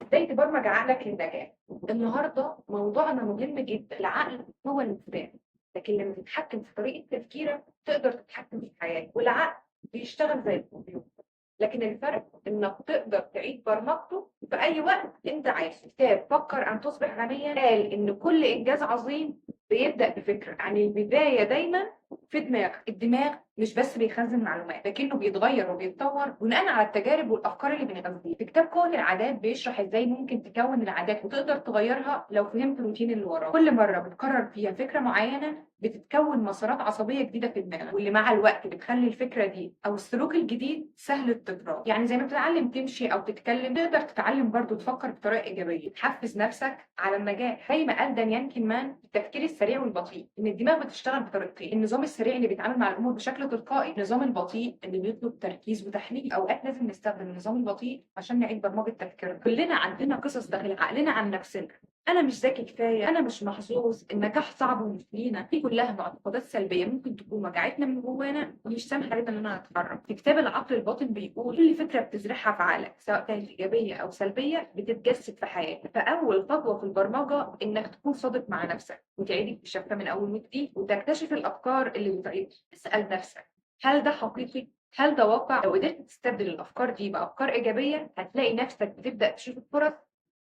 ازاي تبرمج عقلك للنجاح؟ النهارده موضوعنا مهم جدا. العقل هو المفتاح، لكن لما تتحكم في طريقه تفكيرك تقدر تتحكم في حياتك. والعقل بيشتغل زي الكمبيوتر، لكن الفرق انك تقدر تعيد برمجته في اي وقت انت عايزه. كتاب فكر ان تصبح غنيا قال ان كل انجاز عظيم بيبدا بفكره، يعني البدايه دايما في دماغك. الدماغ مش بس بيخزن معلومات، لكنه بيتغير وبيتطور بناء على التجارب والافكار اللي بنغذيها. في كتاب قوة العادات بيشرح ازاي ممكن تكون العادات وتقدر تغيرها لو فهمت الروتين اللي وراه. كل مره بتكرر فيها فكره معينه بتتكون مسارات عصبيه جديده في دماغك، واللي مع الوقت بتخلي الفكره دي او السلوك الجديد سهل التكرار. يعني زي ما بتتعلم تمشي او تتكلم، تقدر تتعلم برضو تفكر بطريقه ايجابيه تحفز نفسك على النجاح. زي ما قال دانيال كيمان، التفكير السريع والبطيء، ان الدماغ بتشتغل بطريقتين: النظام السريع اللي بيتعامل مع الامور بشكل تلقائي، النظام البطيء اللي بيطلب تركيز وتحليل. اوقات لازم نستخدم النظام البطيء عشان نعيد برمجه تفكيرنا. كلنا عندنا قصص داخل عقلنا عن نفسنا: انا مش ذكي كفايه، انا مش محظوظ، النجاح صعب ومش لينا. دي كلها معتقدات سلبيه ممكن تكون وجعتنا من جوانا ومش سامحه لنا اننا نتحرك. في كتاب العقل الباطن بيقول كل فكره بتزرعها في عقلك سواء كانت ايجابيه او سلبيه بتتجسد في حياتك. فاول خطوه في البرمجه انك تكون صادق مع نفسك وتعيد اكتشافها من اول وجديد وتكتشف الافكار اللي بتعيد. اسال نفسك: هل ده حقيقي؟ هل ده واقع؟ لو قدرت تستبدل الافكار دي بافكار ايجابيه هتلاقي نفسك بتبدا تشوف الفرص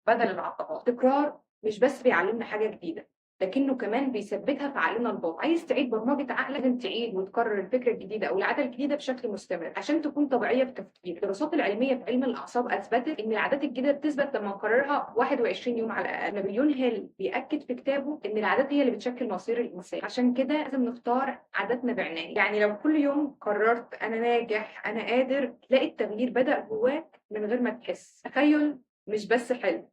بدل العقبات. التكرار مش بس بيعلمنا حاجة جديدة، لكنه كمان بيثبتها في عقلنا الباطن. عايز تعيد برمجة عقلك لازم تعيد وتكرر الفكرة الجديدة أو العادة الجديدة بشكل مستمر عشان تكون طبيعية في التفكير. الدراسات العلمية في علم الأعصاب أثبتت إن العادات الجديدة بتثبت لما نكررها 21 يوم على الأقل. نابليون هيل بيأكد في كتابه إن العادات هي اللي بتشكل مصير الإنسان، عشان كده لازم نختار عاداتنا بعناية. يعني لو كل يوم قررت أنا ناجح أنا قادر، تلاقي التغيير بدأ جواك من غير ما تحس. تخيل مش بس حلم،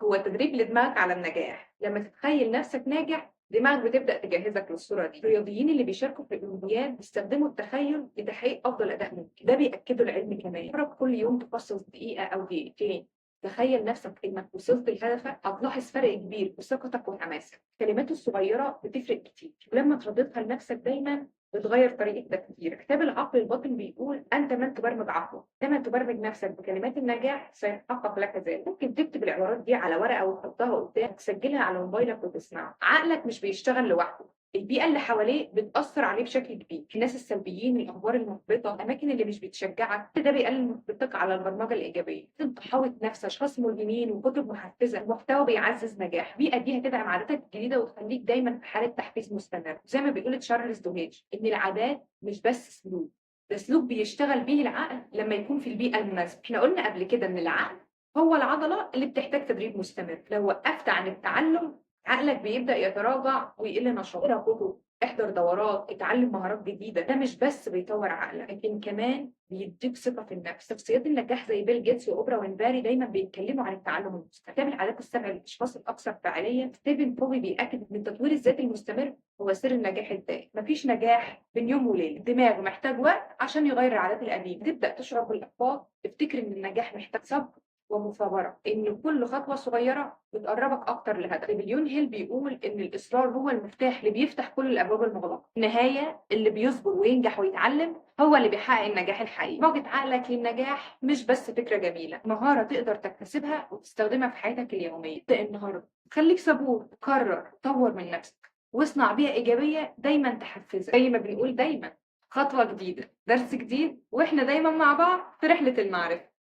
هو تدريب لدماغك على النجاح. لما تتخيل نفسك ناجح دماغك بتبدأ تجهزك للصورة دي. الرياضيين اللي بيشاركوا في الأولمبياد بيستخدموا التخيل لتحقيق أفضل أداء ممكن. ده بيأكده العلم كمان. جرب كل يوم تخصص دقيقة أو دقيقتين تخيل نفسك إنك وصلت لهدفك، هتلاحظ فرق كبير في ثقتك وحماسك. الكلمات الصغيرة بتفرق كتير، ولما ترددها لنفسك دايما بتغير طريقة تفكيرك. كتاب العقل الباطن بيقول: أنت من تبرمج عقلك، كما تبرمج نفسك بكلمات النجاح سيتحقق لك ذلك. ممكن تكتب العبارات دي على ورقة وتحطها قدامك، تسجلها على موبايلك وتسمعها. عقلك مش بيشتغل لوحده، البيئة اللي حواليه بتأثر عليه بشكل كبير. الناس السلبيين، الأخبار المحبطة، الأماكن اللي مش بتشجعك، ده بيقلل مقدرتك على البرمجة الإيجابية. لازم تحاوط نفسك أشخاص ملهمين وكتب محفزة ومحتوى بيعزز نجاح. البيئة دي هتدعم عاداتك الجديدة وتخليك دايما في حالة تحفيز مستمر. زي ما بيقول تشارلز دوهيج إن العادات مش بس سلوك، ده سلوك بيشتغل بيه العقل لما يكون في البيئة المناسبة. احنا قلنا قبل كده إن العقل هو العضلة اللي بتحتاج تدريب مستمر. لو وقفت عن التعلم عقلك بيبدأ يتراجع ويقل نشاطه. اقرا كتب، احضر دورات، اتعلم مهارات جديدة. ده مش بس بيطور عقلك لكن كمان بيديك ثقة في النفس. شخصيات النجاح زي بيل جيتس وأوبرا وينباري دايما بيتكلموا عن التعلم المستمر. كتاب العادات السبع للأشخاص الأكثر فعالية ستيفن كوفي بيأكد إن التطوير الذاتي المستمر هو سر النجاح الدائم. مفيش نجاح بين يوم وليلة، الدماغ محتاج وقت عشان يغير العادات القديمة. تبدأ تشعر بالإحباط، افتكر إن النجاح محتاج صبر ومثابرة، إن كل خطوة صغيرة بتقربك أكتر لهدف. نابليون هيل بيقول إن الإصرار هو المفتاح اللي بيفتح كل الأبواب المغلقة. النهاية اللي بيصبر وينجح ويتعلم هو اللي بيحقق النجاح الحقيقي. برمجة عقلك للنجاح مش بس فكرة جميلة، مهارة تقدر تكتسبها وتستخدمها في حياتك اليومية. ابدأ النهاردة، خليك صبور، كرر، طور من نفسك واصنع بيئة إيجابية دايما تحفزك. زي ما بنقول دايما: خطوة جديدة، درس جديد، وإحنا دايما مع بعض في رحلة المعرفة.